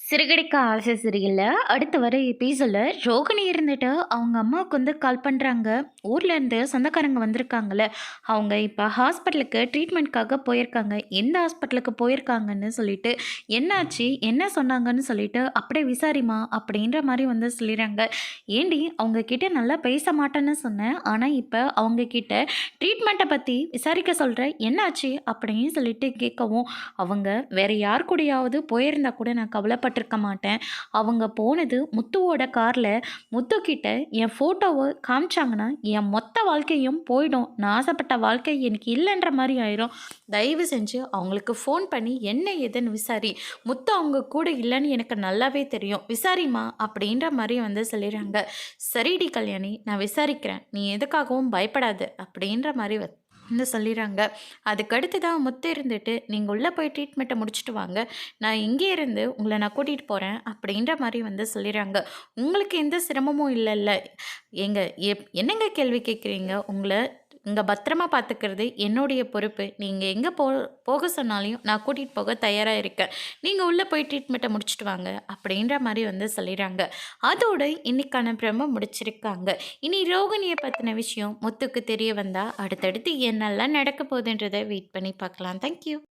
சிறுகடிக்க ஆசை சரியில்ல. அடுத்து வர எபிசோட்ல ரோகிணி இருந்துட்டு அவங்க அம்மாவுக்கு கால் பண்ணுறாங்க. ஊர்லேருந்து சொந்தக்காரங்க வந்திருக்காங்கல்ல, அவங்க இப்போ ஹாஸ்பிட்டலுக்கு ட்ரீட்மெண்ட்காக போயிருக்காங்க. எந்த ஹாஸ்பிட்டலுக்கு போயிருக்காங்கன்னு சொல்லிட்டு, என்னாச்சு என்ன சொன்னாங்கன்னு சொல்லிட்டு அப்படியே விசாரிமா அப்படின்ற மாதிரி சொல்லிடுறாங்க. ஏண்டி அவங்க கிட்ட நல்லா பேச மாட்டேன்னு சொன்னேன், ஆனால் இப்போ அவங்க கிட்ட ட்ரீட்மெண்ட்டை பற்றி விசாரிக்க சொல்கிறேன், என்னாச்சு அப்படின்னு சொல்லிட்டு கேட்கவும், அவங்க வேற யார் கூடயாவது போயிருந்தா கூட நான் கவலைப்பட்டிருக்க மாட்டேன். அவங்க போனது முத்துவோட காரில். முத்துக்கிட்ட என் ஃபோட்டோவை காமிச்சாங்கன்னா என் மொத்த வாழ்க்கையும் போயிடும். நான் ஆசைப்பட்ட வாழ்க்கை எனக்கு இல்லைன்ற மாதிரி ஆயிரும். தயவு செஞ்சு அவங்களுக்கு ஃபோன் பண்ணி என்ன ஏதுன்னு விசாரி. முத்து அவங்க கூட இல்லைன்னு எனக்கு நல்லாவே தெரியும், விசாரிமா அப்படின்ற மாதிரி சொல்லிடுறாங்க. சரிடி கல்யாணி, நான் விசாரிக்கிறேன், நீ எதுக்காகவும் பயப்படாது அப்படின்ற மாதிரி சொல்லிடுறாங்க. அதுக்கடுத்து தான் முத்து இருந்துட்டு, நீங்கள் உள்ளே போய் ட்ரீட்மெண்ட்டை முடிச்சுட்டு வாங்க, நான் இங்கே இருந்து உங்களை நான் கூட்டிகிட்டு போகிறேன் அப்படின்ற மாதிரி சொல்லிடுறாங்க. உங்களுக்கு எந்த சிரமமும் இல்லைல்ல? ஏங்க என்னங்க கேள்வி கேட்குறீங்க? உங்களை இங்கே பத்திரமா பார்த்துக்கிறது என்னுடைய பொறுப்பு. நீங்கள் எங்கே போக சொன்னாலையும் நான் கூட்டிகிட்டு போக தயாராக இருக்கேன். நீங்கள் உள்ளே போய் ட்ரீட்மெண்ட்டை முடிச்சுட்டு வாங்க அப்படின்ற மாதிரி சொல்லிடுறாங்க. அதோடு இன்னைக்கான பிரம முடிச்சிருக்காங்க. இனி ரோகிணியை பற்றின விஷயம் முத்துக்கு தெரிய வந்தால் அடுத்தடுத்து என்னெல்லாம் நடக்க போகுதுன்றதை வெயிட் பண்ணி பார்க்கலாம். தேங்க்யூ.